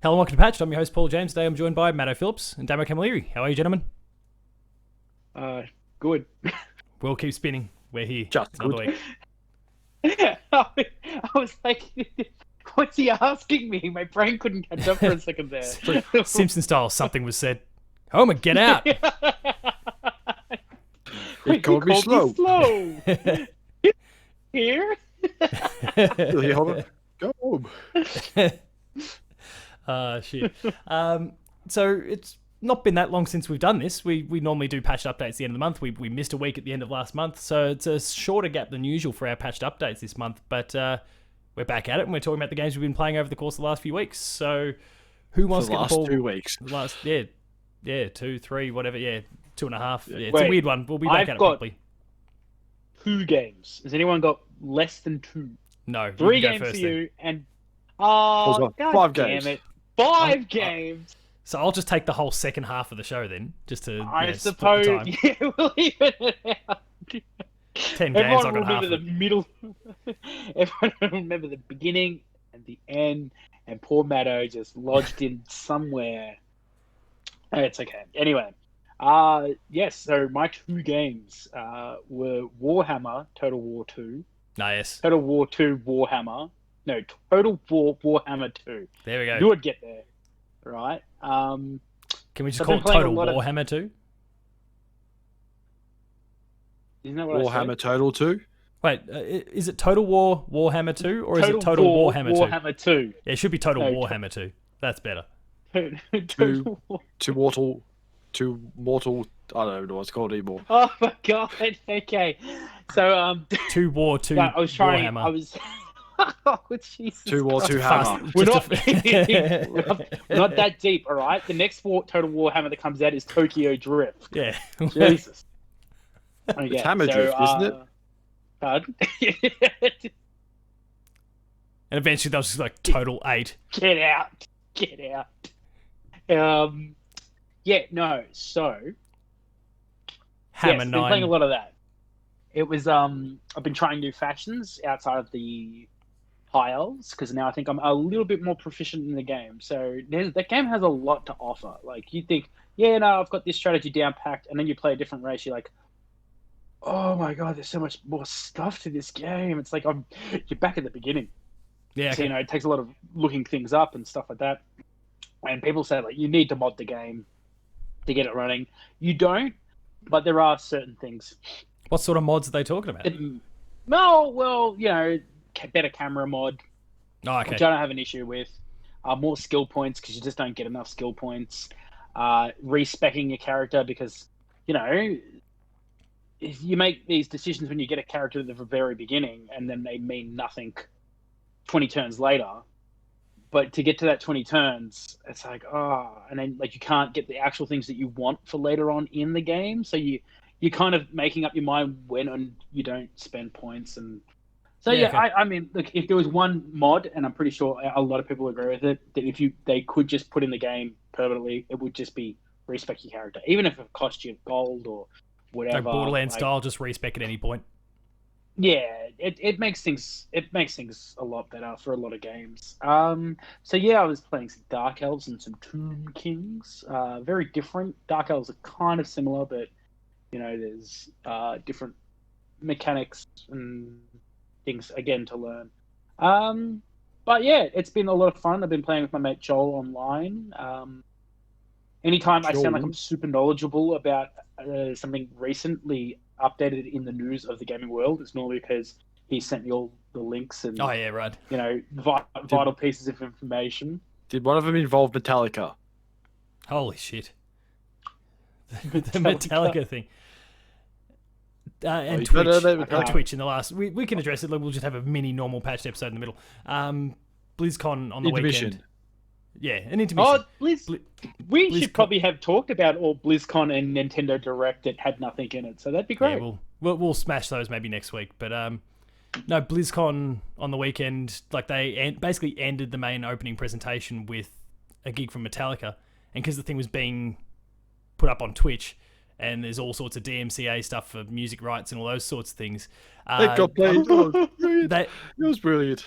Hello and welcome to Patched. I'm your host, Paul James. Today I'm joined by Matto Phillips and Damo. How are you, gentlemen? Good. We'll keep spinning. We're here. Just another good. week. I was like, what's he asking me? My brain couldn't catch up for a second there. Simpson style, something was said. Homer, get out! He called me slow. Here? Really, Homer? Go home. Shit. So it's not been that long since we've done this. We normally do patched updates at the end of the month. We missed a week at the end of last month, so it's a shorter gap than usual for our patched updates this month. But we're back at it, and we're talking about the games we've been playing over the course of the last few weeks. So who wants to get the ball? 2 weeks. Yeah, 2, 3, whatever. Yeah, 2.5. Yeah, it's Wait, a weird one. We'll be back at it properly. 2 games. Has anyone got less than 2? No. 3 go games first for then. you, and God 5 games. damn it, 5 games. So I'll just take the whole second half of the show then, just to I split suppose. the time. Yeah, we'll even it out. 10 games, Everyone I will got half remember of the it. middle. Everyone will remember the beginning and the end, and poor Matto just lodged in somewhere. It's okay. Anyway, yes. So my 2 games were Warhammer Total War 2, Nice. Total War 2 Warhammer. No, Total War Warhammer 2. There we go. You would get there, right? Can we just I've call been it playing a Total lot of- Warhammer 2? Isn't that what I Warhammer said? Total 2. Wait, is it Total War Warhammer 2 or is it Total Total War Warhammer 2? Warhammer 2. Yeah, it should be Total No, Warhammer 2. That's better. Total War. To mortal. I don't know what it's called anymore. Oh my god. Okay. So 2 War 2 yeah, I was trying. Warhammer. I was. Oh Jesus! 2 War Christ. 2 Hammer. We're Just we're not that deep, all right. The next Total Warhammer that comes out is Tokyo Drift. Yeah. Jesus. Okay, It's Hammer Drift, isn't it? Pardon? And eventually they'll just like Total 8. Get out! Get out! Yeah, no. So Hammer yes, 9. been playing a lot of that. It was I've been trying new factions outside of the piles because now I think I'm a little bit more proficient in the game. So that game has a lot to offer. Like you think, yeah, no, I've got this strategy down packed, and then you play a different race. You're like, oh my god, there's so much more stuff to this game. It's like you're back at the beginning. Yeah, So, okay. it takes a lot of looking things up and stuff like that. And people say like you need to mod the game to get it running. You don't, but there are certain things. What sort of mods are they talking about? Well, better camera mod, Oh, okay. which I don't have an issue with. More skill points because you just don't get enough skill points. Respecking your character because if you make these decisions when you get a character at the very beginning and then they mean nothing 20 turns later. But to get to that 20 turns, it's like, and then like you can't get the actual things that you want for later on in the game. So you're kind of making up your mind when and you don't spend points. And so, Yeah, okay. okay. I mean, look, if there was one mod, and I'm pretty sure a lot of people agree with it, that if they could just put in the game permanently, it would just be respec your character. Even if it cost you gold or whatever. Like Borderlands like, style, just respec at any point. yeah, it makes things a lot better for a lot of games. So yeah, I was playing some Dark Elves and some Tomb Kings. Very different. Dark Elves are kind of similar, but there's different mechanics and things again to learn. But yeah, it's been a lot of fun. I've been playing with my mate Joel online. Anytime I sound like I'm super knowledgeable about something recently updated in the news of the gaming world, it's normally because he sent me all the links and Oh, yeah, right. vital pieces of information. Did one of them involve Metallica? Holy shit. The Metallica thing. And you Twitch. better know Metallica. Twitch in the last... We can address it. We'll just have a mini normal patched episode in the middle. BlizzCon on the Intermission. weekend. Yeah, an intermission. Oh, we BlizzCon. should probably have talked about all BlizzCon and Nintendo Direct that had nothing in it, so that'd be great. Yeah, we'll smash those maybe next week. But no, BlizzCon on the weekend, like they basically ended the main opening presentation with a gig from Metallica, and because the thing was being put up on Twitch, and there's all sorts of DMCA stuff for music rights and all those sorts of things. It got played. Oh, brilliant. They, It was brilliant.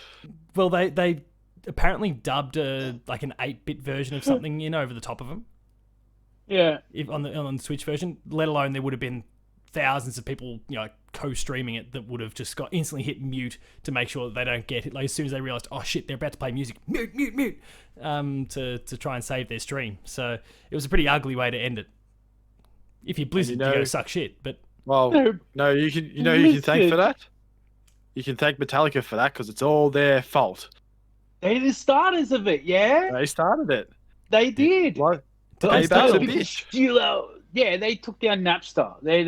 well, they apparently dubbed like an 8-bit version of something in over the top of them. Yeah. If on the Switch version, let alone there would have been thousands of people, co-streaming it that would have just got instantly hit mute to make sure that they don't get it. Like as soon as they realized, oh shit, they're about to play music, mute, to try and save their stream. So it was a pretty ugly way to end it. If you're Blizzard, you go suck shit. But well, no, you can thank for that. You can thank Metallica for that because it's all their fault. They're the starters of it, yeah. They started it. They did. What? They That's a started bitch. Yeah, they took down Napster. They're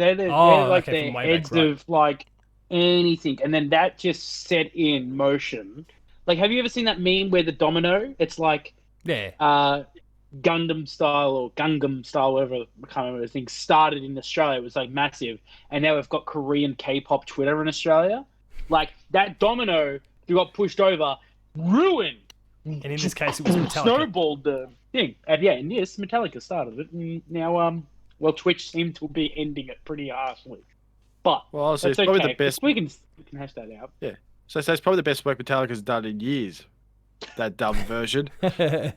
like okay, the from way back, heads right. of like anything, and then that just set in motion. Like, have you ever seen that meme where the domino? It's like Gundam style or Gungam style, whatever. I can't remember the thing. Started in Australia. It was like massive, and now we've got Korean K-pop Twitter in Australia. Like that domino who got pushed over, ruined. And in this case, it was Metallica. Snowballed the thing, and yes, Metallica started it, and now Twitch seemed to be ending it pretty harshly. But well, honestly, it's probably okay, the best. we can hash that out. Yeah, so it's probably the best work Metallica's done in years. That dumb version. So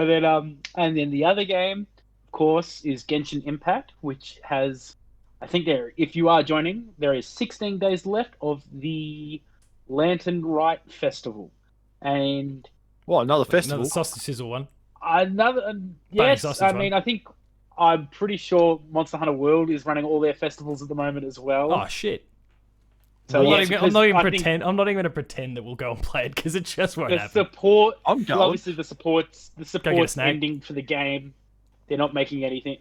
then, and then the other game, of course, is Genshin Impact, which has, I think if you are joining, there is 16 days left of the Lantern Rite Festival, and Well, another festival. Another sausage sizzle one. Yes, sausage I one. mean, I'm pretty sure Monster Hunter World is running all their festivals at the moment as well. Oh shit! So I'm yes, not even because I think going to pretend that we'll go and play it because it just won't the happen. support. I'm going. Obviously, the support's snack. ending for the game. They're not making anything.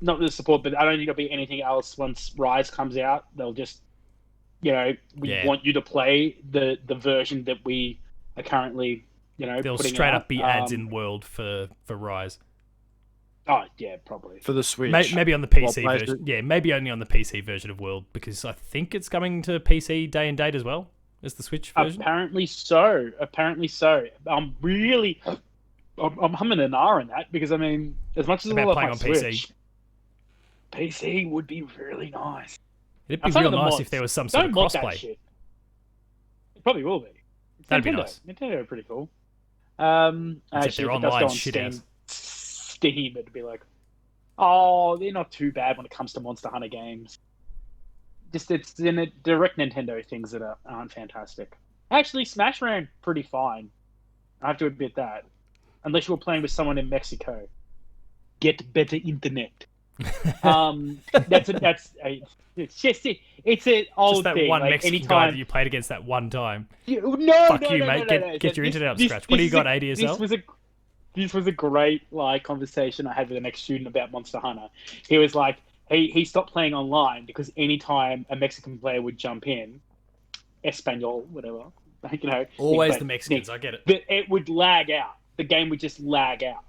Not the support, but I don't think there'll be anything else once Rise comes out. They'll just, we want you to play the version that we are currently, There'll putting straight out. up be ads in World for Rise. Oh yeah, probably For the Switch. Maybe on the PC Well, version. Yeah, maybe only on the PC version of World because I think it's coming to PC day and date as well as the Switch version. Apparently so. I'm humming an R in that because I mean, as much as I About love playing my on PC. Switch, PC would be really nice. It'd be Outside real of the nice mods, if there was some sort of Don't mod that crossplay. shit. It probably will be. That'd be Nintendo. nice. Nintendo are pretty cool. Except Actually, they're if it does online go on shit Steam, house. Steam, it'd be like, oh, they're not too bad when it comes to Monster Hunter games. Just it's in the direct Nintendo things that aren't fantastic. Actually, Smash ran pretty fine. I have to admit that. Unless you were playing with someone in Mexico. Get better internet. It's just an old Just that thing. one like, Mexican anytime, guy that you played against that one time. No, Fuck you, mate. Get your internet up to scratch. What do you got, ADSL? This was a great conversation I had with an ex-student about Monster Hunter. He was like, he stopped playing online because anytime a Mexican player would jump in, Espanol, whatever, Always the Mexicans, I get it. it would lag out. The game would just lag out.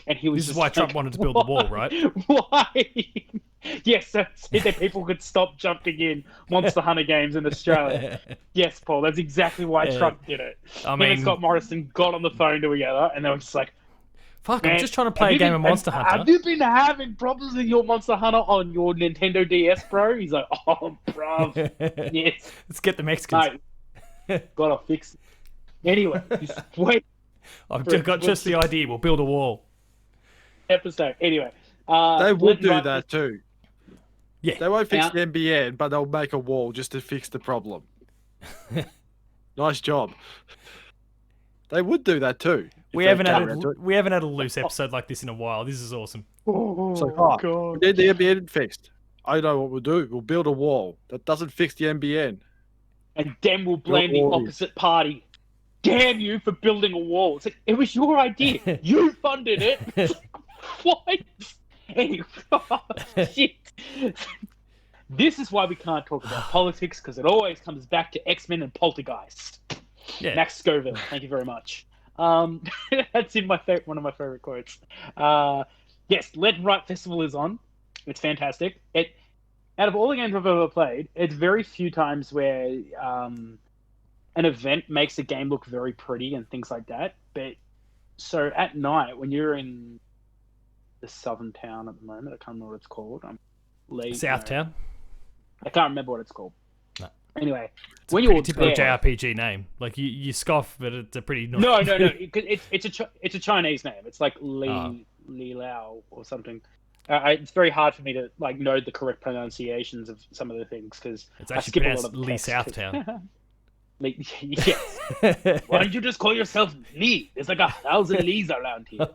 And he was This is just why Trump wanted to build the wall, right? Why? Yes, so that people could stop jumping in Monster Hunter games in Australia. Yes, Paul, that's exactly why Trump did it. Him and Scott Morrison got on the phone together, and they were just like, fuck, man, I'm just trying to play a game of Monster Hunter. Have you been having problems with your Monster Hunter on your Nintendo DS, bro? He's like, oh, bro, yes. Let's get the Mexicans. Mate, gotta fix it. Anyway, just wait. I've got just the idea. We'll build a wall. Episode. Anyway. They would do that too. Yeah. They won't fix the NBN, but they'll make a wall just to fix the problem. Nice job. They would do that too. We haven't had a loose episode like this in a while. This is awesome. God. We need the NBN fixed. I know what we'll do. We'll build a wall that doesn't fix the NBN. And then we'll blame the opposite party. Damn you for building a wall. It's like, it was your idea. You funded it. It's like, what? Anyway, shit. This is why we can't talk about politics, because it always comes back to X-Men and Poltergeist. Yeah. Max Scoville, thank you very much. That's in one of my favorite quotes. Yes, Let Right Festival is on. It's fantastic. Out of all the games I've ever played, it's very few times where an event makes a game look very pretty and things like that. But so at night, when you're in the southern town at the moment, I can't remember what it's called. Southtown? I can't remember what it's called. No. Anyway, It's when a you're pretty typical there, JRPG name. Like you scoff, but it's a pretty no, it's a Chinese name. It's like Li Lao or something. It's very hard for me to like know the correct pronunciations of some of the things because It's I actually skip a lot pronounced of the Lee text. Southtown. Yes. Why don't you just call yourself Lee? There's like 1,000 Lees around here.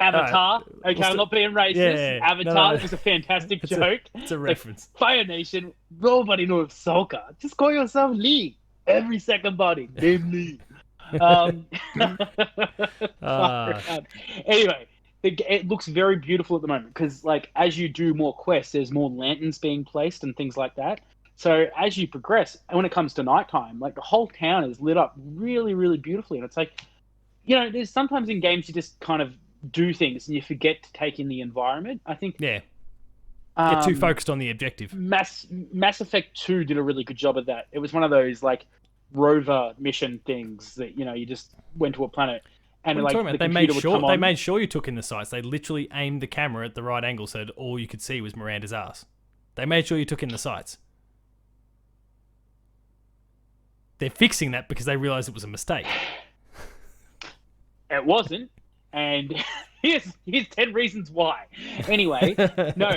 Avatar. Okay, I'm not being racist. Yeah, Avatar no. was a fantastic joke. It's a reference. Like, Fire Nation. Nobody knows soccer. Just call yourself Lee. Every second body. Name Lee. Anyway, it looks very beautiful at the moment because, like, as you do more quests, there's more lanterns being placed and things like that. So as you progress, and when it comes to nighttime, like the whole town is lit up really, really beautifully. And it's like, there's sometimes in games you just kind of do things and you forget to take in the environment. I think get too focused on the objective. Mass Effect 2 did a really good job of that. It was one of those like rover mission things that you just went to a planet and like the computer would come on. They made sure you took in the sights. They literally aimed the camera at the right angle so that all you could see was Miranda's ass. They made sure you took in the sights. They're fixing that because they realized it was a mistake. It wasn't, and here's 10 reasons why. Anyway, no,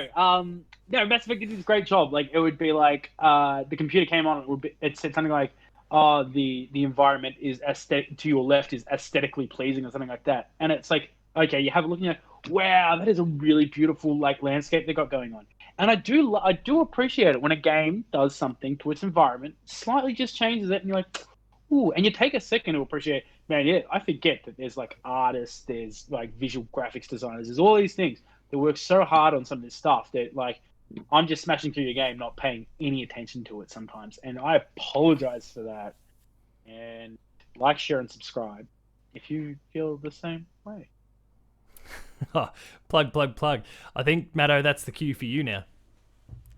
Mass Effect did a great job. Like it would be like the computer came on, it said something like, "Oh, the environment is to your left is aesthetically pleasing" or something like that. And it's like, okay, you have a look and you're like, wow, that is a really beautiful like landscape they got going on. And I do appreciate it when a game does something to its environment, slightly just changes it, and you're like, ooh, and you take a second to appreciate. Man, yeah, I forget that there's like artists, there's like visual graphics designers, there's all these things that work so hard on some of this stuff that like I'm just smashing through your game, not paying any attention to it sometimes, and I apologize for that. And like, share, and subscribe if you feel the same way. Plug. I think, Matto, that's the cue for you now.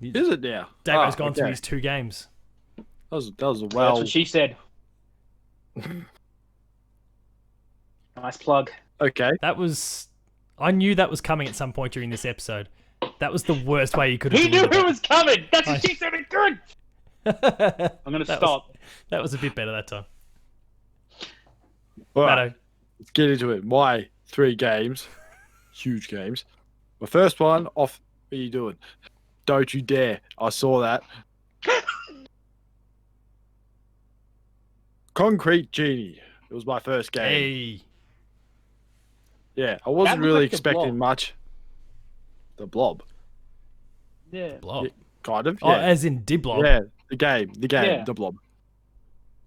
Is it now? Damo's gone through his 2 games. That was well. That's what she said. Nice plug. Okay. I knew that was coming at some point during this episode. That was the worst way you could have. He knew it was coming. That's what she said. It good. I'm gonna stop. That was a bit better that time. All right, Matto. let's get into it. My 3 games, huge games. My first one off. What are you doing? Don't you dare! I saw that. Concrete Genie. It was my first game. Hey. Yeah, I wasn't That really looked like the expecting Blob. much. The Blob. Yeah. Blob. Yeah, kind of. Oh, Yeah. as in Diblob. Yeah, the game, Yeah. the Blob.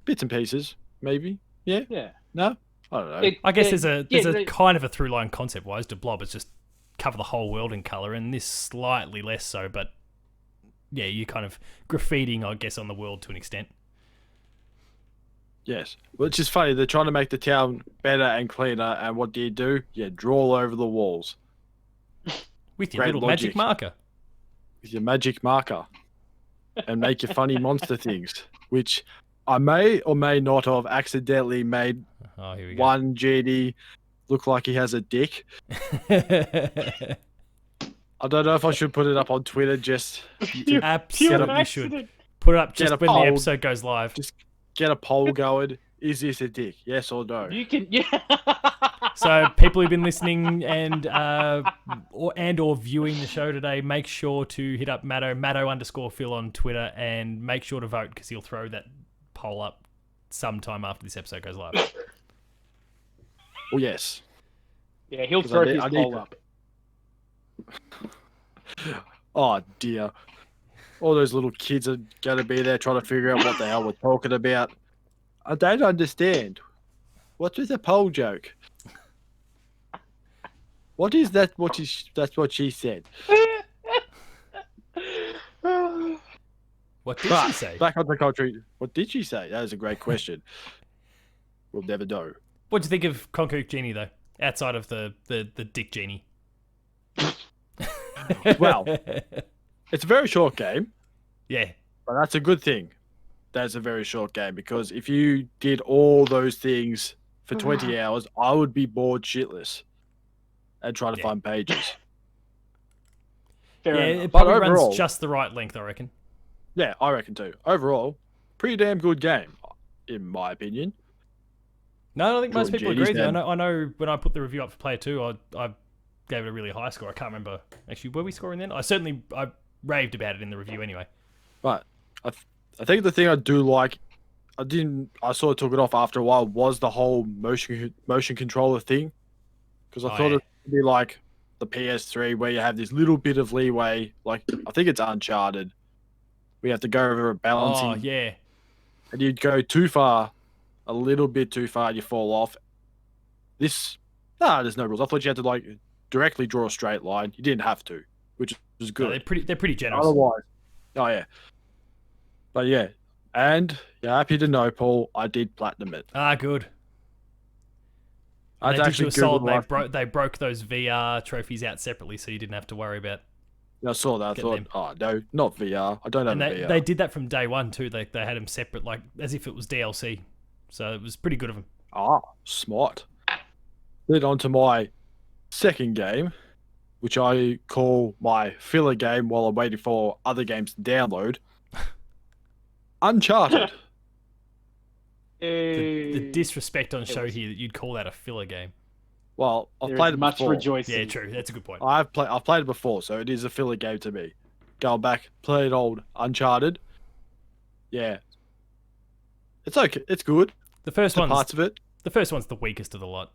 Bits and pieces, maybe. Yeah. Yeah. No, I don't know. I guess there's a kind of a through line concept wise. Diblob is just cover the whole world in color, and this slightly less so. But yeah, you kind of graffitiing, I guess, on the world to an extent. Yes, which is funny. They're trying to make the town better and cleaner, and what do? You draw all over the walls With your Great little logic. magic marker. with your magic marker, and make your funny monster things, which I may or may not have accidentally made Oh, here we go. one genie look like he has a dick. I don't know if I should put it up on Twitter. Just Absolutely should. Put it up just a when the poll. episode goes live. Just get a poll going. Is this a dick? Yes or no? You can. Yeah. So people who've been listening and or viewing the show today, make sure to hit up Matto _Phil on Twitter, and make sure to vote because he'll throw that poll up sometime after this episode goes live. Oh yes. Yeah, he'll 'Cause throw I need- his I need- poll up. Oh dear. All those little kids are going to be there trying to figure out what the hell we're talking about. I don't understand. What's with the pole joke? What is that? That's what she said. What did But she say? back on the country. What did she say? That is a great question. We'll never know. What do you think of Concrete Genie though? Outside of the Dick Genie. Well, it's a very short game, yeah. but that's a good thing. That's a very short game because if you did all those things for 20 hours, I would be bored shitless and try to Yeah. find pages. Fair Yeah, enough. it probably But overall- runs just the right length, I reckon. Yeah, I reckon too. Overall, pretty damn good game, in my opinion. No, I think most Jordan people Genies, agree with you. man. I know when I put the review up for Player 2, I gave it a really high score. I can't remember. Actually, were we scoring then? I raved about it in the review anyway. But I think the thing I do like, I sort of took it off after a while, was the whole motion controller thing. Because I Oh, thought yeah. it'd be like the PS3 where you have this little bit of leeway. Like, I think it's Uncharted. We have to go over a balancing, Oh, yeah. and you'd go too far, a little bit too far, you fall off. There's no rules. I thought you had to like directly draw a straight line. You didn't have to, which was No, good. they're pretty generous. Otherwise, oh yeah. But yeah, and you're happy to know, Paul, I did platinum it. Ah, good. I And they did you a solid. Googled They broke those VR trophies out separately, so you didn't have to worry about. I saw that. I Get thought, them. oh no, not VR. I don't have And a VR. they did that from day one too. They had them separate, like as if it was DLC. So it was pretty good of them. Ah, smart. Then on to my second game, which I call my filler game while I'm waiting for other games to download. Uncharted. The disrespect on show here that you'd call that a filler game. Well, I've There played is it much before. rejoicing. Yeah, true. That's a good point. I've played it before, so it is a filler game to me. Going back, played old Uncharted. Yeah, it's okay. It's good. The first Some parts of it. the first one's the weakest of the lot.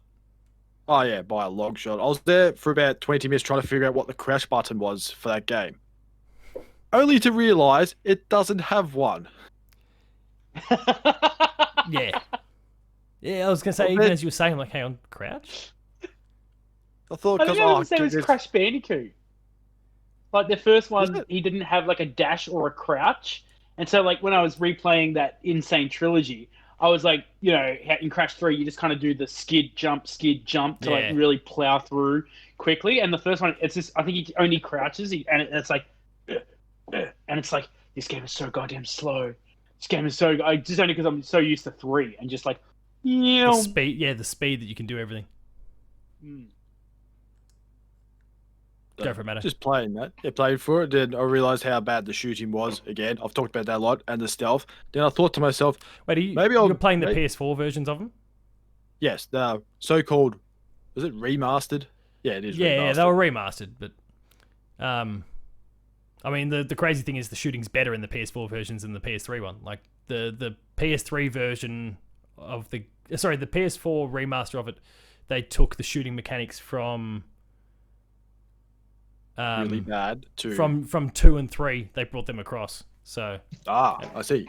Oh yeah, by a long shot. I was there for about 20 minutes trying to figure out what the crash button was for that game, only to realise it doesn't have one. Yeah. Yeah, I was gonna say, Well, even then- as you were saying, I'm like, hang on, crouch. I thought I because think I was the same as Crash Bandicoot. Like the first one, it? he didn't have like a dash or a crouch, and so like when I was replaying that insane trilogy, I was like, you know, in Crash 3, you just kind of do the skid jump to Yeah. like really plow through quickly. And the first one, it's just I think he only crouches, and it's like, and it's like this game is so goddamn slow. This game is so just only because I'm so used to 3 and just like, The speed that you can do everything. Mm. Go for it, Matto. Just playing that. Yeah, playing for it. Then I realised how bad the shooting was. Again, I've talked about that a lot, and the stealth. Then I thought to myself, Wait, maybe I'll- you're playing the maybe- PS4 versions of them? yes, the so-called, was it remastered? Yeah, it is. Yeah, remastered. they were remastered, but I mean the crazy thing is the shooting's better in the PS4 versions than the PS3 one. Like the PS3 version of the PS4 remaster of it, they took the shooting mechanics from really bad too. from 2 and 3. They brought them across. So I see.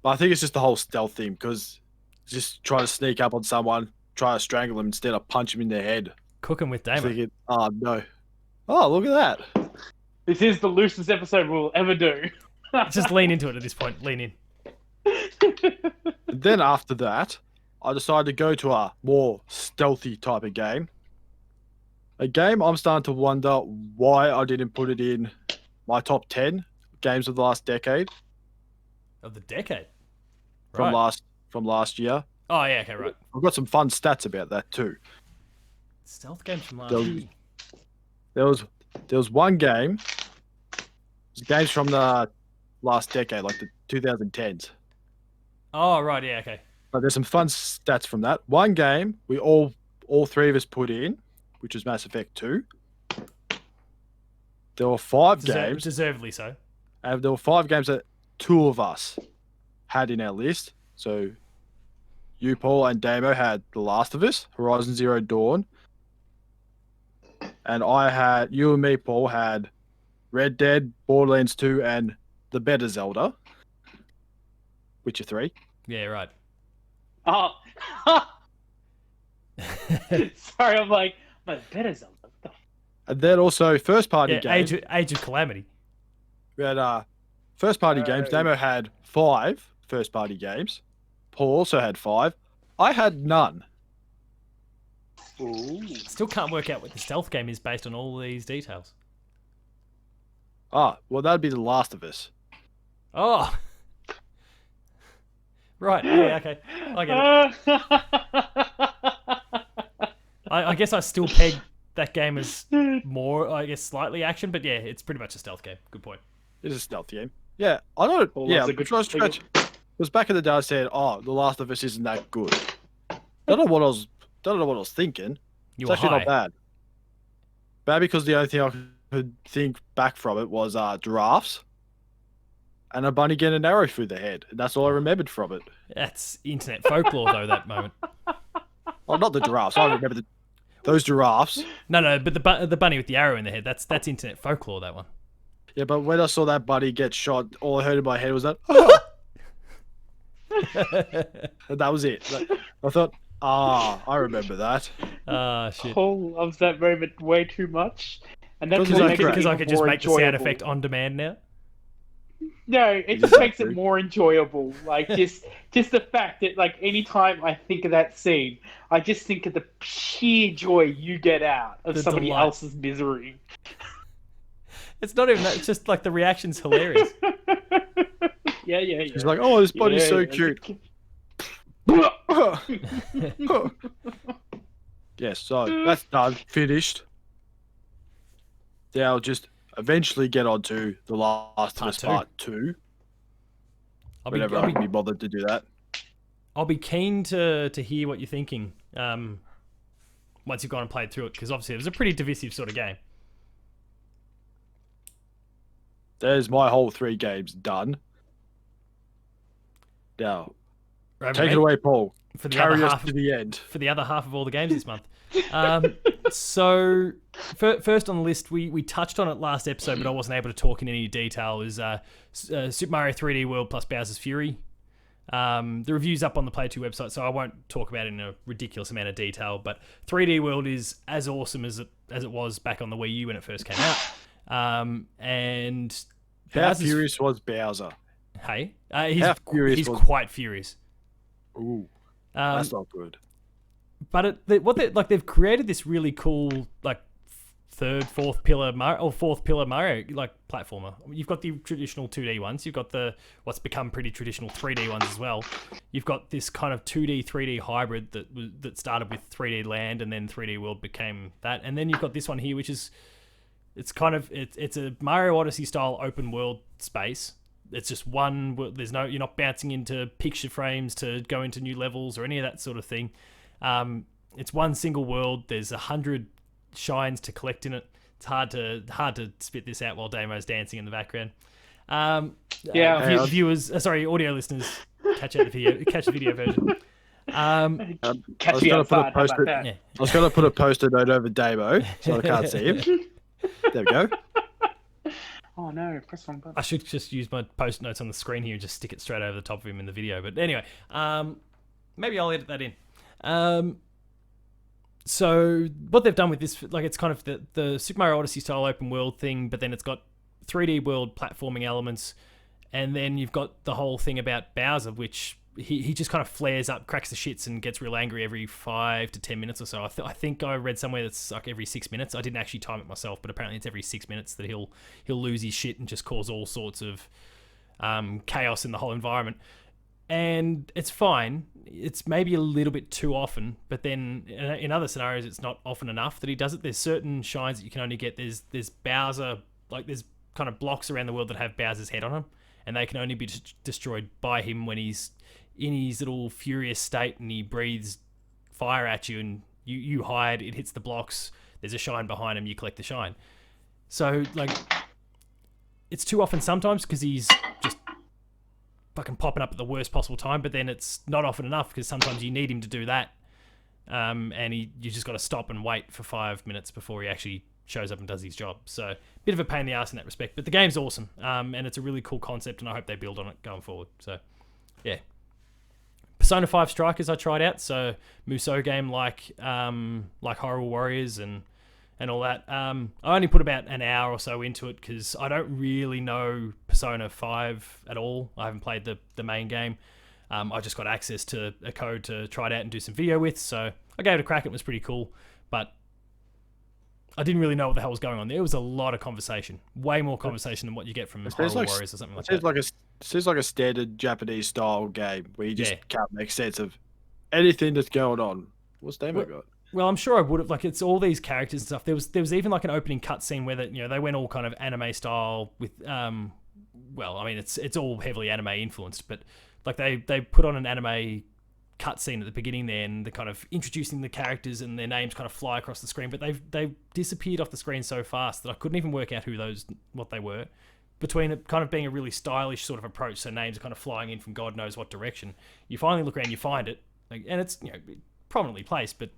But I think it's just the whole stealth thing, because just try to sneak up on someone, try to strangle them instead of punch them in their head. cooking with Damo. Thinking, oh no. Oh, look at that. This is the loosest episode we'll ever do. Just lean into it at this point. Lean in. And then after that, I decided to go to a more stealthy type of game. A game I'm starting to wonder why I didn't put it in my top 10 games of the last decade Of the decade. from Right. last year. Oh yeah, okay, right. I've got some fun stats about that too. Stealth games from last Don't- year. There was one game. It was games from the last decade, like the 2010s. Oh right, yeah, okay. But there's some fun stats from that. One game we all three of us put in, which was Mass Effect 2. There were 5 games, Deservedly so. and there were 5 games that 2 of us had in our list. So you, Paul, and Damo had The Last of Us, Horizon Zero Dawn, and you and me, Paul, had Red Dead, Borderlands 2, and the better Zelda, Witcher 3. Yeah, right. Oh, sorry, I'm like, but better Zelda. What the And then also first party Yeah, games. Age of Calamity. We had first party games. Damo had 5 first party games. Paul also had 5. I had none. Ooh. Still can't work out what the stealth game is based on all these details. Ah, well, that'd be The Last of Us. Oh. Right, yeah, okay. I get it. I guess I still peg that game as more, I guess, slightly action, but yeah, it's pretty much a stealth game. Good point. It's a stealth game. Yeah, I don't. All Yeah, loves a I'm good trying to stretch. Because back in the day, I said, "Oh, The Last of Us isn't that good." Don't know what I was. Don't know what I was thinking. You It's were actually high. not bad. Bad because the only thing I could think back from it was giraffes and a bunny getting an arrow through the head. That's all I remembered from it. That's internet folklore, though, that moment. Oh, not the giraffes. I remember those giraffes. No, but the bunny with the arrow in the head, that's internet folklore, that one. Yeah, but when I saw that bunny get shot, all I heard in my head was that. And that was it. I thought, I remember that. Ah, shit. Paul loves that moment way too much, and that's Because what I makes it Because I even could just more make the sound enjoyable. effect on demand now. No, it just makes it more enjoyable. Like just the fact that like anytime I think of that scene, I just think of the sheer joy you get out of The somebody delight. else's misery. It's not even that. It's just like the reaction's hilarious. Yeah. He's like, "Oh, this bunny's so Yeah. cute." Yes, so that's done, finished. Yeah, I'll just eventually get on to The Last of Us Part 2. Whenever I can be bothered to do that. I'll be keen to hear what you're thinking once you've gone and played through it, because obviously it was a pretty divisive sort of game. There's my whole 3 games done. Now, Right, take mate? it away, Paul. For the Carry other us half to the end. for the other half of all the games this month. So first on the list, we touched on it last episode, but I wasn't able to talk in any detail. Is Super Mario 3D World plus Bowser's Fury. The review's up on the Play 2 website, so I won't talk about it in a ridiculous amount of detail. But 3D World is as awesome as it was back on the Wii U when it first came out. And How furious was Bowser? Hey, How furious he's was- quite furious. Ooh, that's not good. But they've created this really cool like fourth pillar Mario like platformer. You've got the traditional 2D ones. You've got the what's become pretty traditional 3D ones as well. You've got this kind of 2D 3D hybrid that started with 3D Land and then 3D World became that. And then you've got this one here, which is it's a Mario Odyssey style open world space. It's just one. You're not bouncing into picture frames to go into new levels or any of that sort of thing. It's one single world. There's 100 shines to collect in it. It's hard to spit this out while Damo's dancing in the background. Audio listeners, catch the video version. Catch me outside. How about that? Yeah. I was going to put a post-it note over Damo so I can't see him. There we go. Oh no, press wrong button. I should just use my post notes on the screen here and just stick it straight over the top of him in the video. But anyway, maybe I'll edit that in. So what they've done with this, like it's kind of the Super Mario Odyssey style open world thing, but then it's got 3D world platforming elements, and then you've got the whole thing about Bowser, which he just kind of flares up, cracks the shits, and gets real angry every 5 to 10 minutes or so. I think I read somewhere that's like every 6 minutes. I didn't actually time it myself, but apparently it's every 6 minutes that he'll lose his shit and just cause all sorts of chaos in the whole environment. And it's fine. It's maybe a little bit too often, but then in other scenarios, it's not often enough that he does it. There's certain shines that you can only get. There's Bowser, like there's kind of blocks around the world that have Bowser's head on them, and they can only be destroyed by him when he's in his little furious state and he breathes fire at you, and you hide. It hits the blocks. There's a shine behind him. You collect the shine. So like, it's too often sometimes because he's just fucking popping up at the worst possible time, but then it's not often enough because sometimes you need him to do that, and you just got to stop and wait for 5 minutes before he actually shows up and does his job. So bit of a pain in the ass in that respect, but the game's awesome, and it's a really cool concept, and I hope they build on it going forward. So yeah, Persona 5 Strikers I tried out, so Musou game like Horrible Warriors and all that. I only put about an hour or so into it because I don't really know Persona 5 at all. I haven't played the main game. I just got access to a code to try it out and do some video with, so I gave it a crack. It was pretty cool, but I didn't really know what the hell was going on. There was a lot of conversation, way more conversation than what you get from Horrible Warriors or something like that. It seems like a standard Japanese style game where you just can't make sense of anything that's going on. What's Damo got? Well, I'm sure I would have. Like, it's all these characters and stuff. There was even like an opening cutscene where they went all kind of anime style with well, I mean, it's all heavily anime influenced, but like they put on an anime cutscene at the beginning there, and they're kind of introducing the characters, and their names kind of fly across the screen, but they've disappeared off the screen so fast that I couldn't even work out what they were. Between it kind of being a really stylish sort of approach, so names are kind of flying in from God knows what direction. You finally look around, you find it, and it's prominently placed, but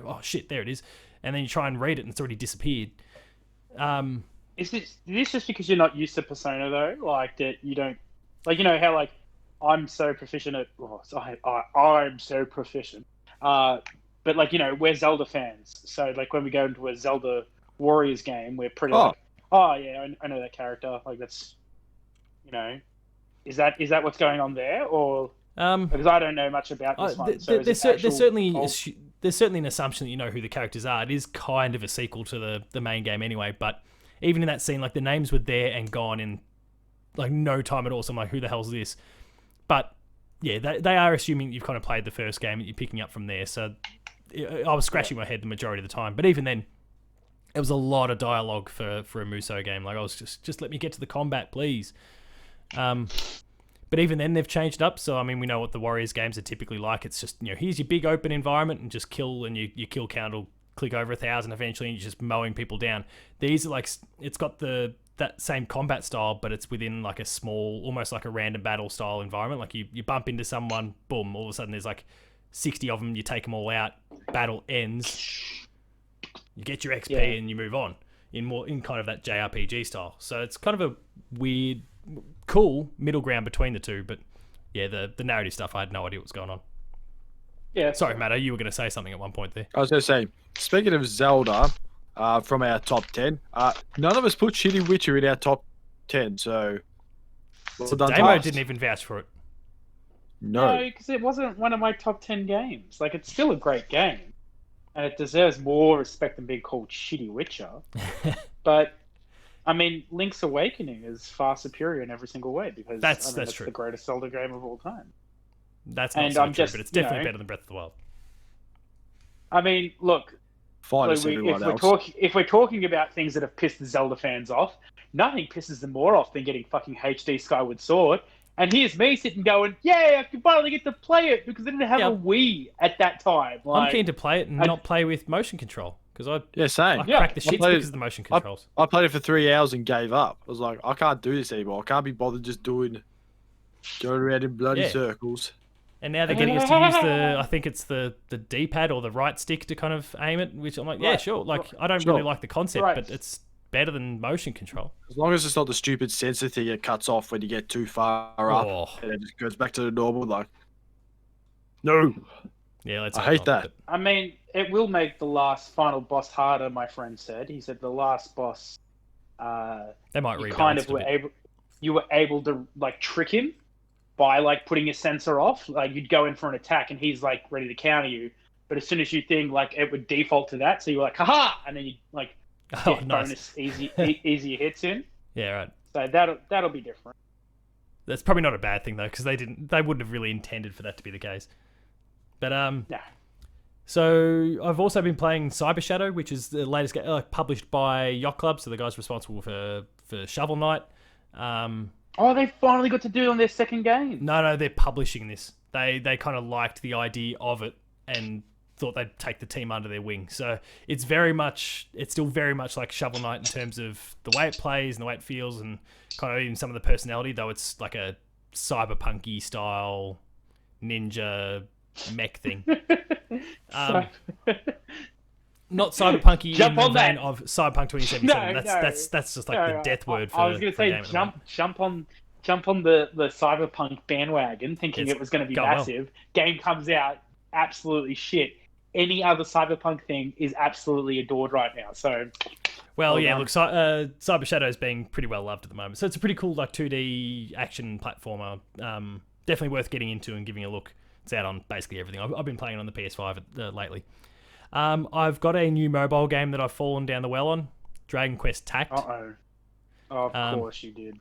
oh shit, there it is, and then you try and read it, and it's already disappeared. Is this just because you're not used to Persona though? Like that you don't how like I'm so proficient at I'm so proficient. But like we're Zelda fans, so like when we go into a Zelda Warriors game, we're pretty like, oh yeah, I know that character. Like that's is that what's going on there, or because I don't know much about this one. So there's certainly an assumption that you know who the characters are. It is kind of a sequel to the main game anyway, but even in that scene, like the names were there and gone in like no time at all. So I'm like, who the hell's this? But yeah, they are assuming you've kind of played the first game and you're picking up from there. So I was scratching my head the majority of the time. But even then, it was a lot of dialogue for a Muso game. Like I was just let me get to the combat, please. But even then, they've changed it up. So I mean, we know what the Warriors games are typically like. It's just here's your big open environment and just kill, and your kill count will click over 1,000 eventually, and you're just mowing people down. These are like, it's got that same combat style, but it's within like a small, almost like a random battle style environment. Like you bump into someone, boom, all of a sudden there's like 60 of them, you take them all out, battle ends, you get your XP and you move on in kind of that JRPG style. So it's kind of a weird, cool middle ground between the two, but yeah, the narrative stuff, I had no idea what was going on. Yeah. Sorry, Matto, you were going to say something at one point there. I was going to say, speaking of Zelda, from our top 10, none of us put Shitty Witcher in our top 10, so... So Damo didn't even vouch for it. No, because it wasn't one of my top 10 games. Like, it's still a great game, and it deserves more respect than being called Shitty Witcher. But, I mean, Link's Awakening is far superior in every single way, because that's the greatest Zelda game of all time. That's not so true, but it's definitely better than Breath of the Wild. I mean, look, if we're talking about things that have pissed the Zelda fans off, nothing pisses them more off than getting fucking HD Skyward Sword. And here's me sitting going, yay, I can finally get to play it because I didn't have a Wii at that time. Like, I'm keen to play it and not play with motion control because I cracked the shits because of the motion controls. I played it for 3 hours and gave up. I was like, I can't do this anymore. I can't be bothered just going around in bloody circles. And now they're getting us to use I think it's the D-pad or the right stick to kind of aim it, which I'm like, yeah, sure. Like, I don't really like the concept, but it's better than motion control. As long as it's not the stupid sensor thing that cuts off when you get too far up and it just goes back to the normal, like, no. Yeah, I hate that. I mean, it will make the last final boss harder, my friend said. He said the last boss, they might rebalance you were able to, like, trick him by like putting a sensor off. Like you'd go in for an attack and he's like ready to counter you, but as soon as you think, like, it would default to that, so you were like, haha, and then you like get bonus easier hits in. Yeah, right. So that'll be different. That's probably not a bad thing though, because they wouldn't have really intended for that to be the case. But yeah. So I've also been playing Cyber Shadow, which is the latest game published by Yacht Club, so the guys responsible for Shovel Knight. Oh, they finally got to do it on their second game. No, they're publishing this. They kind of liked the idea of it and thought they'd take the team under their wing. So it's still very much like Shovel Knight in terms of the way it plays and the way it feels and kind of even some of the personality, though it's like a cyberpunky style ninja mech thing. Not cyberpunky in the vein of Cyberpunk 2077. That's just like the death word for. I was going to say jump on the cyberpunk bandwagon, thinking it was going to be massive. Well. Game comes out, absolutely shit. Any other cyberpunk thing is absolutely adored right now. So, look, Cyber Shadow is being pretty well loved at the moment. So it's a pretty cool like 2D action platformer. Definitely worth getting into and giving a look. It's out on basically everything. I've been playing it on the PS5 lately. I've got a new mobile game that I've fallen down the well on, Dragon Quest Tact. Of course you did.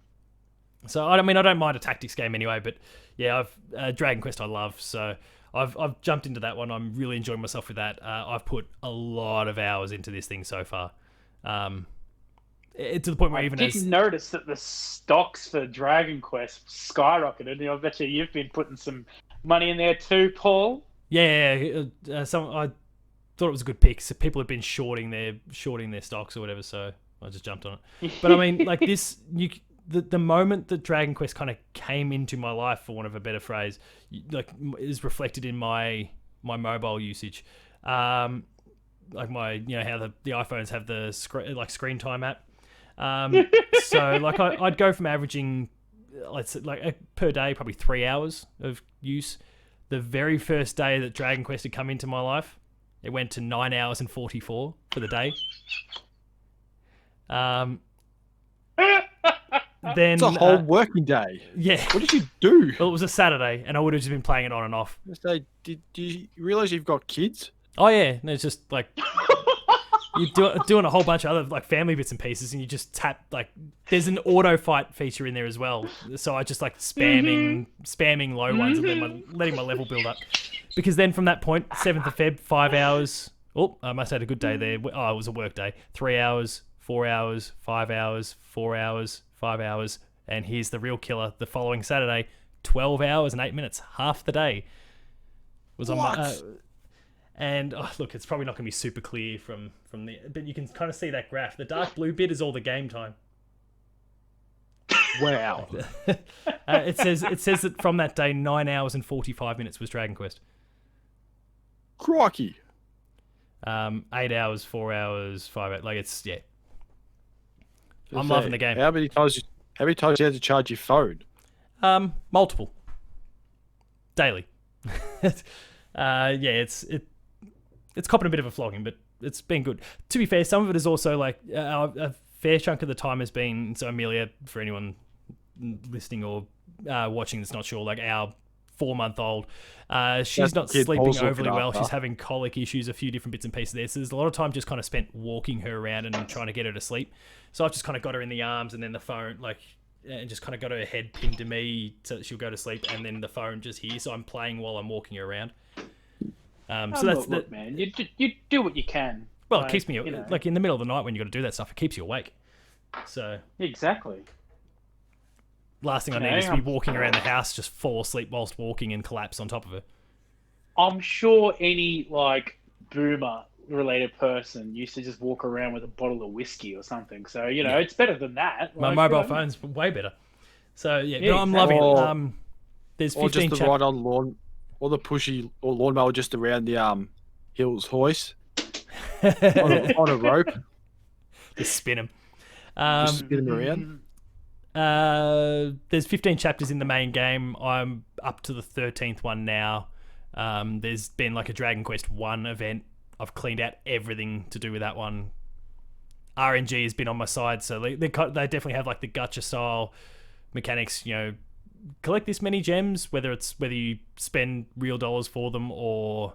So I mean, I don't mind a tactics game anyway, but yeah, Dragon Quest I love, so I've jumped into that one. I'm really enjoying myself with that. I've put a lot of hours into this thing so far. to the point where I even didn't notice that the stocks for Dragon Quest skyrocketed. I bet you've been putting some money in there too, Paul. I thought it was a good pick. So people have been shorting their stocks or whatever, so I just jumped on it. But I mean, like this, the moment that Dragon Quest kind of came into my life, for want of a better phrase, like is reflected in my mobile usage. Like my, how the iPhones have the screen time app. So like I'd go from averaging, let's say, like per day, probably 3 hours of use. The very first day that Dragon Quest had come into my life, it went to 9 hours and 44 for the day. Then It's a whole working day. Yeah. What did you do? Well, it was a Saturday, and I would have just been playing it on and off. So, do you realize you've got kids? Oh yeah, no, it's just like you're doing a whole bunch of other like family bits and pieces, and you just tap like there's an auto fight feature in there as well. So I just like spamming low ones and then letting my level build up. Because then from that point, 7th of Feb, 5 hours. Oh, I must have had a good day there. Oh, it was a work day. 3 hours, 4 hours, 5 hours, 4 hours, 5 hours, and here's the real killer. The following Saturday, 12 hours and 8 minutes, half the day was on my. And look, it's probably not going to be super clear from the, but you can kind of see that graph. The dark blue bit is all the game time. Wow. It says that from that day, 9 hours and 45 minutes was Dragon Quest. Crikey. 8 hours, 4 hours, 5 hours. Like it's I'm loving the game. How many times you had to charge your phone? Multiple. Daily. It's copping a bit of a flogging, but it's been good. To be fair, some of it is also like a fair chunk of the time has been. So Amelia, for anyone listening or watching that's not sure, like our 4-month-old, she's not sleeping overly well. She's having colic issues, a few different bits and pieces there. So there's a lot of time just kind of spent walking her around and trying to get her to sleep. So I've just kind of got her in the arms and then the phone, and just kind of got her head pinned to me so that she'll go to sleep, and then the phone just here. So I'm playing while I'm walking her around. So that's look, man. You do what you can. Well, it keeps me like in the middle of the night when you got to do that stuff. It keeps you awake. So exactly. Last thing I need is to be walking around the house, just fall asleep whilst walking and collapse on top of it. I'm sure any like boomer-related person used to just walk around with a bottle of whiskey or something. So it's better than that. My mobile phone's way better. So no, I'm loving it. There's 15 or just the ride on lawn, or the pushy or lawnmower just around the hills hoist on a rope. Just spin them. Just spin them around. There's 15 chapters in the main game. I'm up to the 13th one now. There's been like a Dragon Quest 1 event. I've cleaned out everything to do with that one. RNG has been on my side, so they definitely have like the gacha style mechanics. Collect this many gems, whether you spend real dollars for them or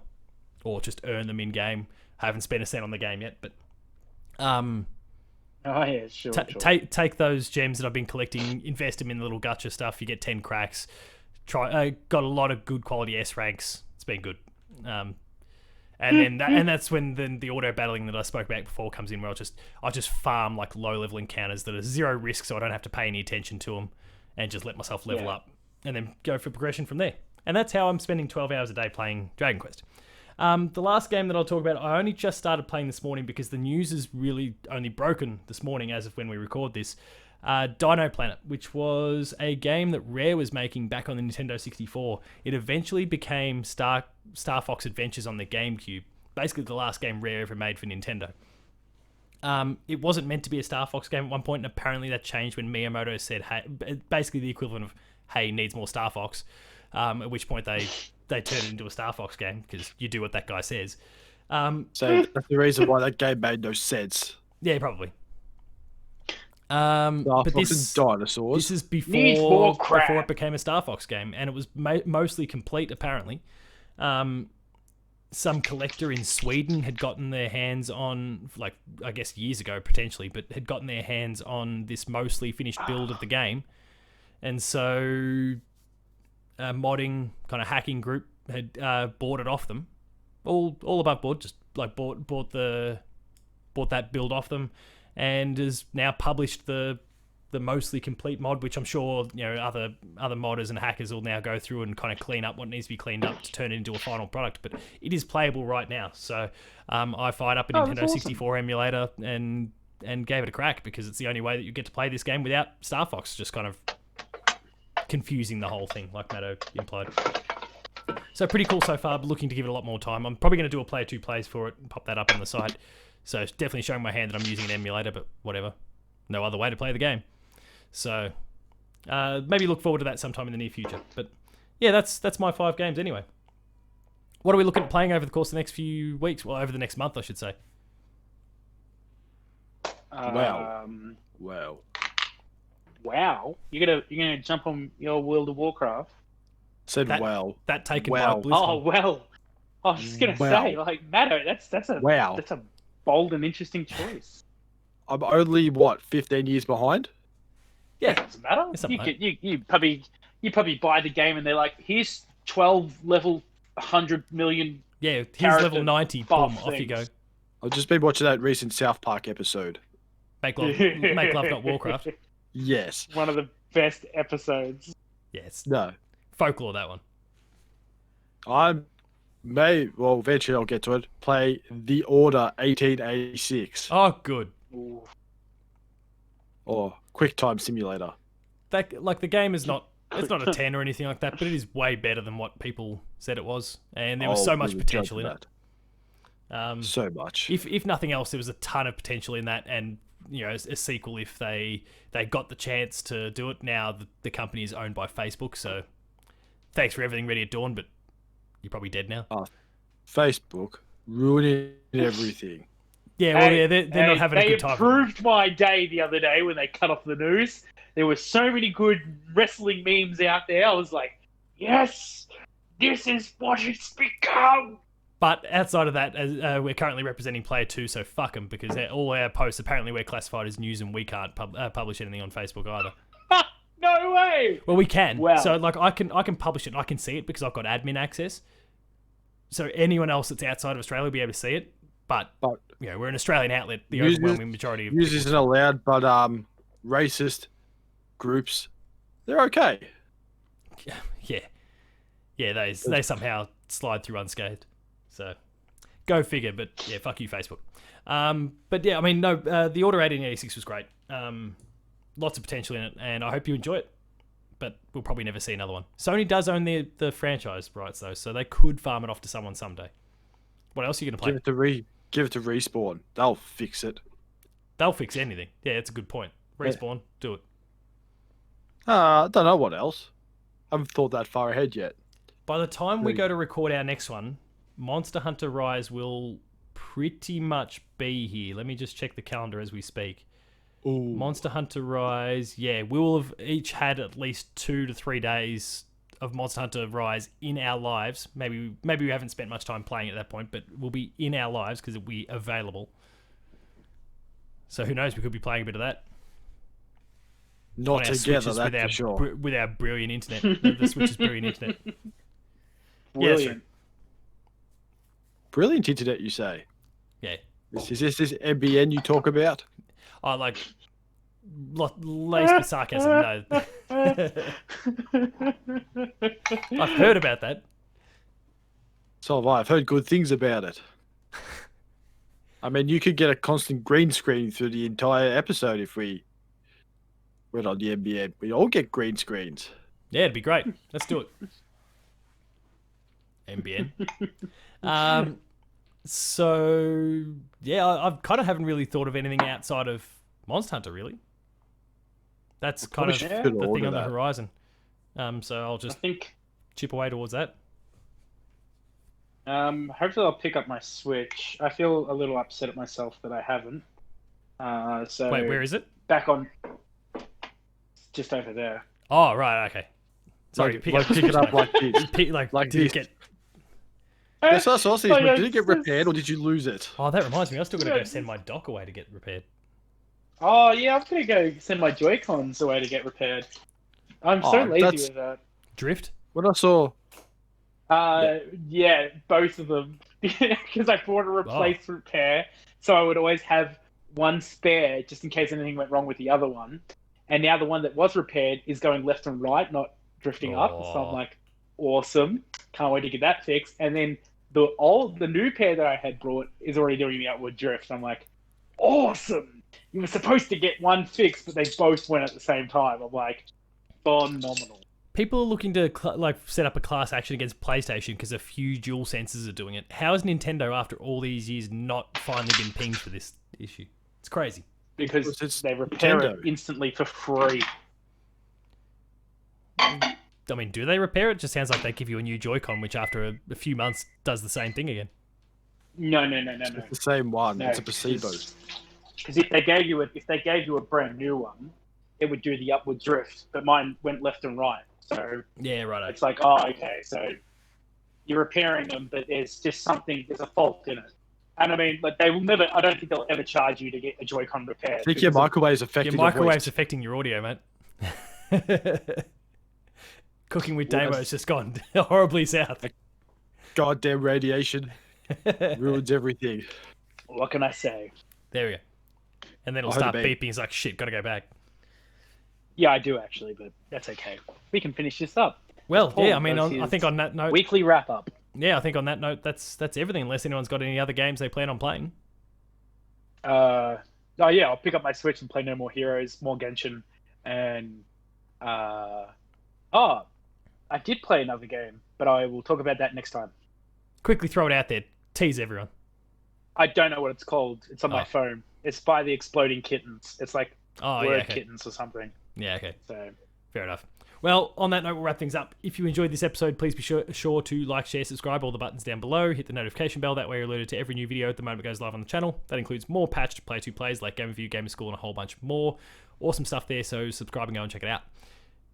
just earn them in game. I haven't spent a cent on the game yet, but oh yeah, sure. Take those gems that I've been collecting, invest them in the little gacha stuff. You get 10 cracks. Got a lot of good quality S ranks. It's been good. And that's when the auto battling that I spoke about before comes in, where I'll just farm like low level encounters that are zero risk, so I don't have to pay any attention to them, and just let myself level up, and then go for progression from there. And that's how I'm spending 12 hours a day playing Dragon Quest. The last game that I'll talk about, I only just started playing this morning because the news is really only broken this morning as of when we record this. Dino Planet, which was a game that Rare was making back on the Nintendo 64. It eventually became Star Fox Adventures on the GameCube. Basically the last game Rare ever made for Nintendo. It wasn't meant to be a Star Fox game at one point, and apparently that changed when Miyamoto said, hey, basically the equivalent of, hey, needs more Star Fox. At which point they turned it into a Star Fox game, because you do what that guy says. So that's the reason why that game made no sense. Yeah, probably. Star but Fox and dinosaurs. This is before it became a Star Fox game, and it was mostly complete, apparently. Some collector in Sweden had gotten their hands on, like, I guess years ago, potentially, but had gotten their hands on this mostly finished build of the game. And so a modding, kind of hacking group had bought it off them. All above board, just like bought that build off them, and has now published the mostly complete mod, which I'm sure other modders and hackers will now go through and kind of clean up what needs to be cleaned up to turn it into a final product. But it is playable right now, so I fired up a Nintendo 64 emulator and gave it a crack because it's the only way that you get to play this game without Star Fox just kind of confusing the whole thing, like Matto implied. So pretty cool so far, but looking to give it a lot more time. I'm probably going to do a player 2 plays for it and pop that up on the site. So it's definitely showing my hand that I'm using an emulator, but whatever. No other way to play the game. So maybe look forward to that sometime in the near future. But yeah, that's my 5 games anyway. What are we looking at playing over the course of the next few weeks? Well, over the next month, I should say. Wow. You're gonna jump on your World of Warcraft? That taken by Wow. BlizzCon. Oh well. I was just gonna say, like, Matto, that's a bold and interesting choice. I'm only 15 years behind. Yeah, It doesn't matter. It's something like You probably buy the game and they're like, here's 12 level 100 million. Yeah, here's character level 90. buff Boom, off you go. things. I've just been watching that recent South Park episode. Make love, not Warcraft. Yes. One of the best episodes. Yes, No. folklore, that one. Eventually I'll get to it, play The Order 1886. Oh, good. Ooh. Or QuickTime Simulator. The game is not. It's not a 10 or anything like that, but it is way better than what people said it was, and there was so much potential in it. So much. If nothing else, there was a ton of potential in that, and a sequel if they got the chance to do it. Now the company is owned by Facebook, so thanks for everything, Ready at Dawn, but you're probably dead now. Facebook ruining everything. Yeah, well, they're not having a good time. They improved my day the other day when they cut off the news. There were so many good wrestling memes out there. I was like, yes, this is what it's become. But outside of that, we're currently representing Player 2, so fuck them, because all our posts, apparently we're classified as news and we can't publish anything on Facebook either. No way! Well, we can. Wow. So, I can publish it and I can see it because I've got admin access. So anyone else that's outside of Australia will be able to see it. But we're an Australian outlet, the overwhelming majority of news isn't allowed, but racist groups, they're okay. Yeah, they somehow slide through unscathed. So go figure. But yeah, fuck you, Facebook. But yeah, I mean, no, the Order 1886 was great. Lots of potential in it, and I hope you enjoy it. But we'll probably never see another one. Sony does own the franchise rights though, so they could farm it off to someone someday. What else are you gonna play? Give it to Respawn. They'll fix it. They'll fix anything. Yeah, it's a good point. Respawn, do it. I don't know what else. I haven't thought that far ahead yet. By the time we go to record our next one, Monster Hunter Rise will pretty much be here. Let me just check the calendar as we speak. Ooh. Monster Hunter Rise, yeah, we will have each had at least 2 to 3 days of Monster Hunter Rise in our lives. Maybe we haven't spent much time playing at that point, but we'll be in our lives because it'll be available. So who knows? We could be playing a bit of that. Not together, that's for sure. With our brilliant internet. The Switch's brilliant internet. Brilliant. Yeah, Brilliant internet, you say? Yeah. Is this NBN you talk about? Oh, like, laced with sarcasm, no. I've heard about that. So have I. I've heard good things about it. I mean, you could get a constant green screen through the entire episode if we went on the NBN. We all get green screens. Yeah, it'd be great. Let's do it. NBN. So, yeah, I kind of haven't really thought of anything outside of Monster Hunter, really. That's kind of the thing on the horizon. So I'll just chip away towards that. Hopefully I'll pick up my Switch. I feel a little upset at myself that I haven't. So wait, where is it? Back on, just over there. Oh, right, okay. Sorry, pick it up like this. Like did this. it get... That's what I was saying. Did it get repaired or did you lose it? Oh, that reminds me. I still got to go send my dock away to get repaired. Oh, yeah, I'm going to go send my Joy-Cons away to get repaired. I'm so lazy with that. Drift? What I saw... Yeah, both of them. Because I bought a replacement pair, so I would always have one spare just in case anything went wrong with the other one. And now the one that was repaired is going left and right, not drifting up. So I'm like, awesome. Can't wait to get that fixed. And then the new pair that I had brought is already doing the upward drift. I'm like, awesome. You were supposed to get one fixed, but they both went at the same time. I'm like, phenomenal. People are looking to set up a class action against PlayStation because a few dual sensors are doing it. How has Nintendo, after all these years, not finally been pinged for this issue? It's crazy. Because they repair Nintendo. it instantly for free. I mean, do they repair it? Just sounds like they give you a new Joy-Con, which after a few months does the same thing again. No. It's the same one. No, it's a placebo. Because if they gave you a brand new one, it would do the upward drift, but mine went left and right. So yeah, right. It's like, oh, okay, so you're repairing them, but there's a fault in it. And I mean, like they will never. I don't think they'll ever charge you to get a Joy-Con repaired. I think your microwave's affecting your microwave's affecting your audio, mate. Cooking with Damo has just gone horribly south. Goddamn radiation ruins everything. What can I say? There we go. And then it'll start beeping. It's like, shit, gotta go back. Yeah, I do actually, but that's okay. We can finish this up. Well, yeah, I mean, I think on that note... Weekly wrap-up. Yeah, I think on that note, that's everything, unless anyone's got any other games they plan on playing. Oh, yeah, I'll pick up my Switch and play No More Heroes, more Genshin, and... I did play another game, but I will talk about that next time. Quickly throw it out there. Tease everyone. I don't know what it's called. It's on my phone. It's by the Exploding Kittens. It's like Kittens or something. Yeah, okay. So fair enough. Well, on that note, we'll wrap things up. If you enjoyed this episode, please be sure to like, share, subscribe, all the buttons down below. Hit the notification bell. That way you're alerted to every new video at the moment it goes live on the channel. That includes more patched Play 2 plays like Game Review, Gamer School, and a whole bunch more. Awesome stuff there, so subscribe and go and check it out.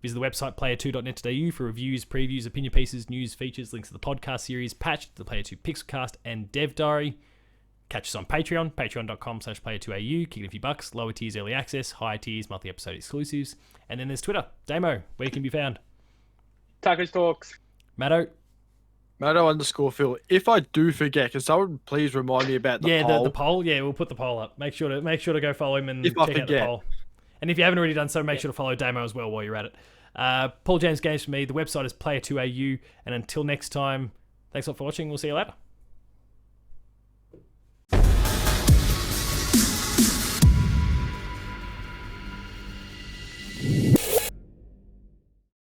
Visit the website player2.net.au for reviews, previews, opinion pieces, news, features, links to the podcast series, Patched, the Player 2 Pixelcast, and Dev Diary. Catch us on Patreon, patreon.com/player2au. Kick it a few bucks. Lower tiers, early access. Higher tiers, monthly episode exclusives. And then there's Twitter. Damo, where you can be found. Tacos Talks. Matto. Matto_Phil. If I do forget, can someone please remind me about the poll? The poll. Yeah, we'll put the poll up. Make sure to go follow him and check out the poll. And if you haven't already done so, make sure to follow Damo as well while you're at it. Paul James Games for me. The website is player2au. And until next time, thanks a lot for watching. We'll see you later.